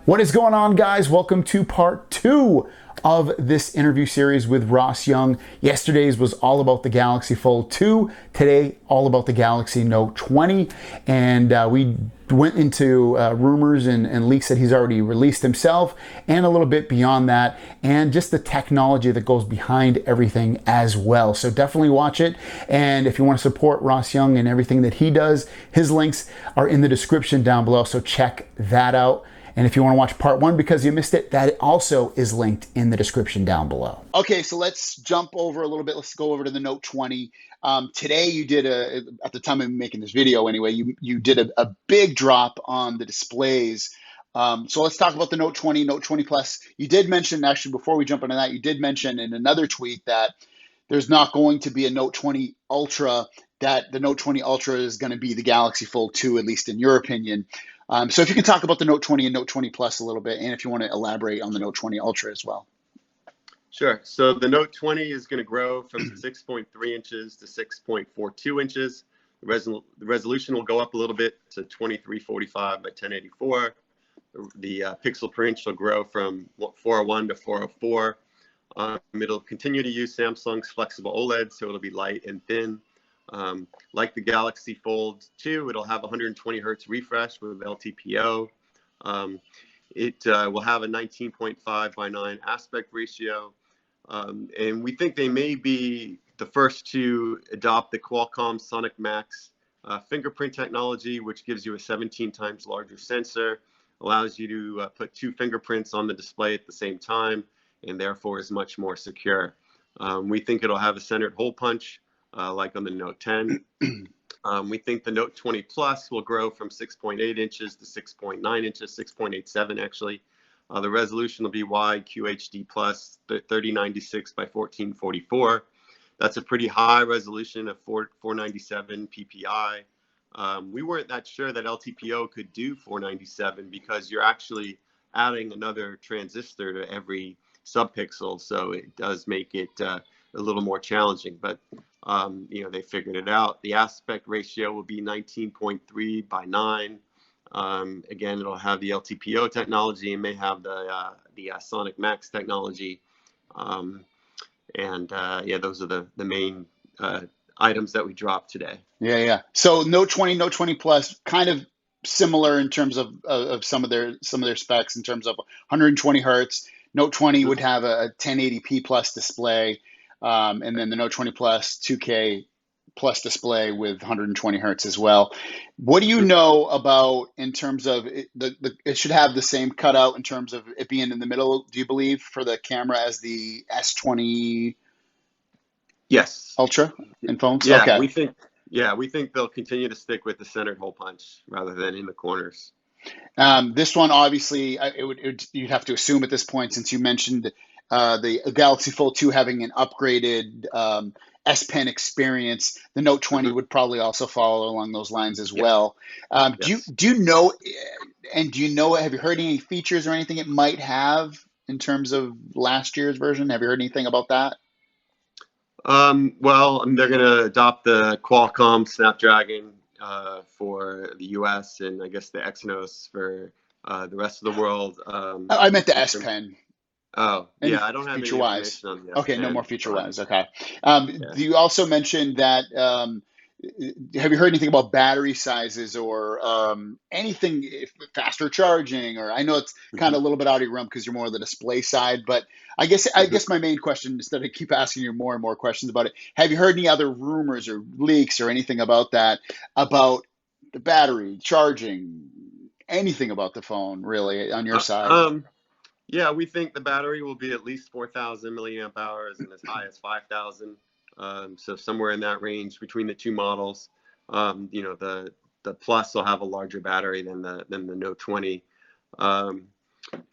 What is going on, guys? Welcome to part 2 of this interview series with Ross Young. Yesterday's was all about the Galaxy Fold 2. Today, all about the Galaxy Note 20. And we went into rumors and leaks that he's already released himself, and a little bit beyond that, and just the technology that goes behind everything as well. So definitely watch it. And if you want to support Ross Young and everything that he does, his links are in the description down below. So check that out. And if you want to watch part 1 because you missed it, that also is linked in the description down below. Okay, so let's jump over a little bit. Let's go over to the Note 20. Today you did at the time of making this video anyway, you did a big drop on the displays. So let's talk about the Note 20, Note 20 Plus. You did mention, actually, before we jump into that, you did mention in another tweet that there's not going to be a Note 20 Ultra, that the Note 20 Ultra is going to be the Galaxy Fold 2, at least in your opinion. So if you can talk about the Note 20 and Note 20 Plus a little bit, and if you want to elaborate on the Note 20 Ultra as well. Sure. So the Note 20 is going to grow from 6.3 inches to 6.42 inches. The resolution will go up a little bit to 2345 by 1084. The pixel per inch will grow from 401 to 404. It'll continue to use Samsung's flexible OLED, so it'll be light and thin. Like the Galaxy Fold 2, it'll have 120 hertz refresh with LTPO. It will have a 19.5 by 9 aspect ratio. And we think they may be the first to adopt the Qualcomm Sonic Max fingerprint technology, which gives you a 17 times larger sensor, allows you to put 2 fingerprints on the display at the same time, and therefore is much more secure. We think it'll have a centered hole punch, like on the Note 10. We think the Note 20 Plus will grow from 6.8 inches to 6.9 inches, 6.87 actually. The resolution will be wide QHD plus 3096 by 1444. That's a pretty high resolution of 497 ppi. We weren't that sure that LTPO could do 497 because you're actually adding another transistor to every subpixel, so it does make it a little more challenging, but they figured it out. The aspect ratio will be 19.3 by 9. Again, it'll have the LTPO technology and may have the Sonic Max technology. Those are the main items that we dropped today. Yeah. So Note 20, Note 20 Plus, kind of similar in terms of some of their specs in terms of 120 hertz. Note 20 would have a 1080p plus display. And then the Note 20 Plus 2K plus display with 120 hertz as well. What do you know about in terms of it should have the same cutout in terms of it being in the middle, do you believe, for the camera as the S20 Yes. Ultra in phones? Yeah, okay. We think they'll continue to stick with the centered hole punch rather than in the corners. This one, obviously, you'd have to assume at this point, since you mentioned the Galaxy Fold 2 having an upgraded S Pen experience, the Note 20 would probably also follow along those lines as well. Yes. Do you know, have you heard any features or anything it might have in terms of last year's version? Have you heard anything about that? Well, they're going to adopt the Qualcomm Snapdragon for the US, and I guess the Exynos for the rest of the world. I meant the S Pen. Oh, yeah, I don't have any information on the S Okay, Pen. no more feature-wise. Okay. Yeah. You also mentioned that, have you heard anything about battery sizes or anything, faster charging? Or I know it's kind of a little bit out of your realm because you're more of the display side, but I guess my main question, instead of keep asking you more and more questions about it, have you heard any other rumors or leaks or anything about that, about the battery, charging, anything about the phone really on your side? Yeah, we think the battery will be at least 4,000 milliamp hours and as high as 5,000. So somewhere in that range between the two models. The Plus will have a larger battery than the Note 20.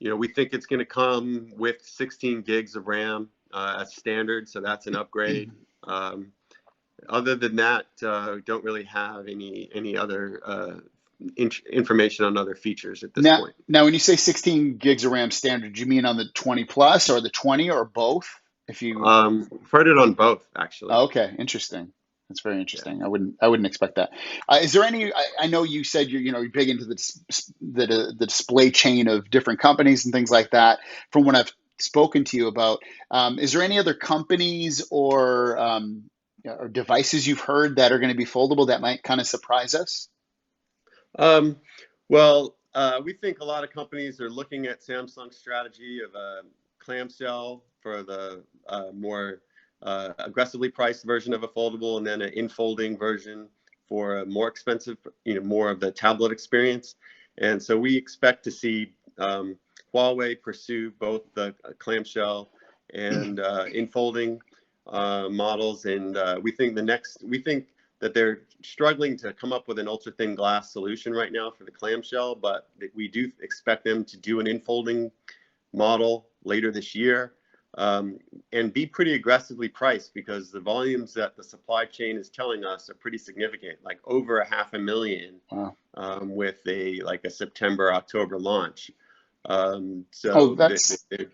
We think it's going to come with 16 gigs of RAM as standard, so that's an upgrade. Other than that, don't really have any other information on other features at this point. Now, when you say 16 gigs of RAM standard, do you mean on the 20 Plus or the 20 or both? If you heard it on both, actually. Okay, interesting. That's very Yeah. interesting. I wouldn't expect that. Is there any? I know you said you're big into the display chain of different companies and things like that. From what I've spoken to you about, is there any other companies or devices you've heard that are going to be foldable that might kind of surprise us? Um, well, we think a lot of companies are looking at Samsung's strategy of a clamshell for the more aggressively priced version of a foldable, and then an infolding version for a more expensive, more of the tablet experience. And so we expect to see Huawei pursue both the clamshell and infolding models. And we think that they're struggling to come up with an ultra thin glass solution right now for the clamshell, but we do expect them to do an infolding model later this year, and be pretty aggressively priced, because the volumes that the supply chain is telling us are pretty significant, like over 500,000, Wow. with a September, October launch. Oh, So they're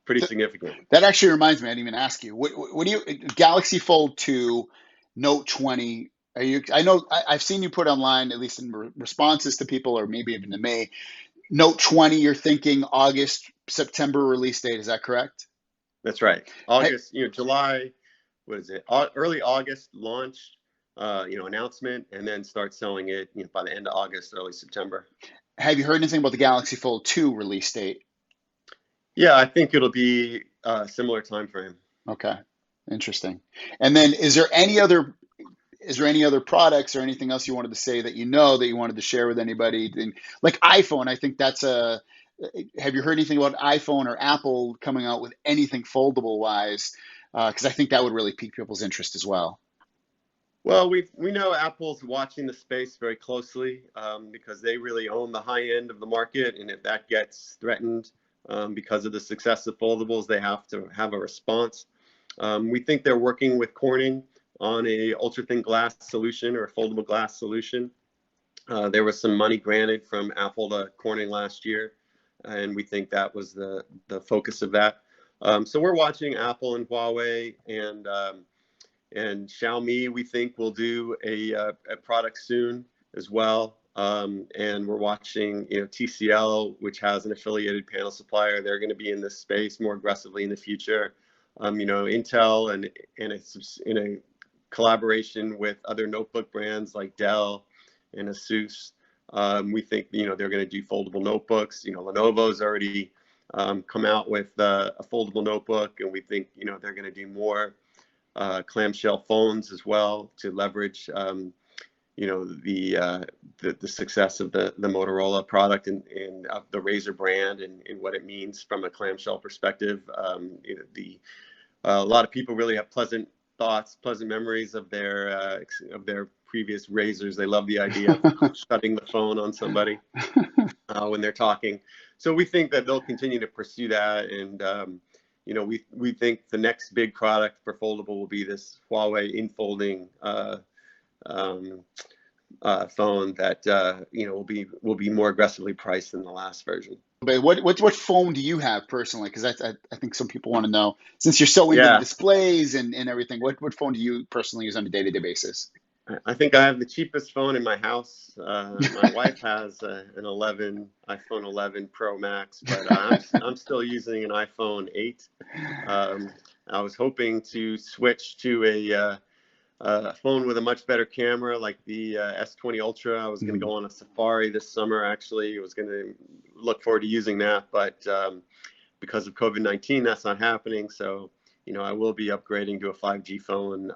pretty significant. that actually reminds me. I didn't even ask you. What do you Galaxy Fold 2, Note 20? Are you? I know I've seen you put online, at least in responses to people, or maybe even to me. Note 20, you're thinking August, September release date. Is that correct? That's right. Ha- August, July, what is it? Early August launch, announcement, and then start selling it, by the end of August, early September. Have you heard anything about the Galaxy Fold 2 release date? Yeah, I think it'll be a similar time frame. Okay, interesting. And then, is there any other products or anything else you wanted to say that that you wanted to share with anybody? Like iPhone, I think that's a. Have you heard anything about iPhone or Apple coming out with anything foldable wise? Because I think that would really pique people's interest as well. Well, we know Apple's watching the space very closely, because they really own the high end of the market, and if that gets threatened, because of the success of foldables, they have to have a response. We think they're working with Corning on a ultra thin glass solution, or a foldable glass solution. There was some money granted from Apple to Corning last year, and we think that was the focus of that. So we're watching Apple and Huawei, and Xiaomi. We think will do a product soon as well. And we're watching, TCL, which has an affiliated panel supplier. They're going to be in this space more aggressively in the future. Intel, and in a collaboration with other notebook brands like Dell and ASUS. We think, they're going to do foldable notebooks. Lenovo's already come out with a foldable notebook, and we think, they're going to do more clamshell phones as well, to leverage, the success of the Motorola product, and the Razer brand, and what it means from a clamshell perspective. A lot of people really have pleasant thoughts, pleasant memories of their previous Razers. They love the idea of shutting the phone on somebody when they're talking. So we think that they'll continue to pursue that, and we think the next big product for foldable will be this Huawei infolding phone that will be more aggressively priced than the last version. But what phone do you have personally? Because I think some people want to know, since you're so into the Yeah, displays and everything. What phone do you personally use on a day-to-day basis? I think I have the cheapest phone in my house. My wife has an iPhone 11 Pro Max, but I'm still using an iPhone 8. I was hoping to switch to a phone with a much better camera, like the S20 Ultra. I was going to Mhm. go on a safari this summer. Actually, I was going to look forward to using that, but because of COVID-19, that's not happening. So, I will be upgrading to a 5G phone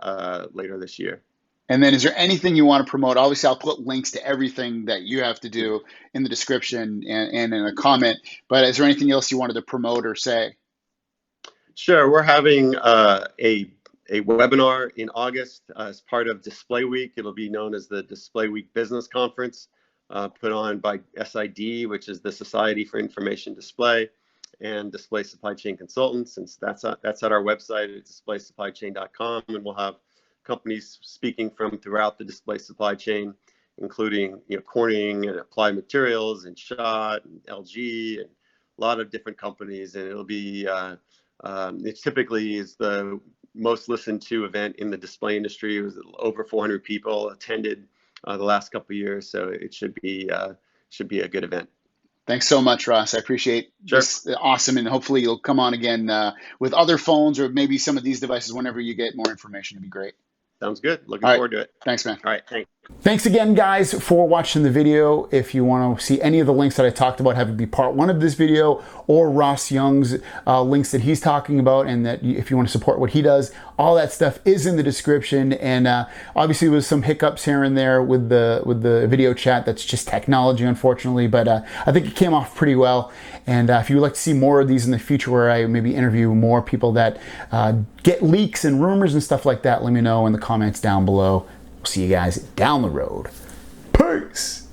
later this year. And then, is there anything you want to promote? Obviously, I'll put links to everything that you have to do in the description and in a comment. But is there anything else you wanted to promote or say? Sure. We're having a webinar in August as part of Display Week. It'll be known as the Display Week Business Conference, put on by SID, which is the Society for Information Display, and Display Supply Chain Consultants. And that's at our website at displaysupplychain.com, and we'll have companies speaking from throughout the display supply chain, including Corning and Applied Materials and Schott and LG, and a lot of different companies. And it'll be it typically is the most listened to event in the display industry. It was over 400 people attended the last couple of years, so it should be a good event. Thanks so much, Ross. I appreciate this. Awesome. And hopefully you'll come on again with other phones or maybe some of these devices whenever you get more information. It'd be great. Sounds good. Looking forward to it. Thanks, man. All right. Thanks. Thanks again, guys, for watching the video. If you want to see any of the links that I talked about, have it be part 1 of this video or Ross Young's links that he's talking about, and that if you want to support what he does, all that stuff is in the description. And obviously with some hiccups here and there with the video chat, that's just technology, unfortunately, but I think it came off pretty well. And if you would like to see more of these in the future, where I maybe interview more people that get leaks and rumors and stuff like that, let me know in the comments down below. We'll see you guys down the road. Peace!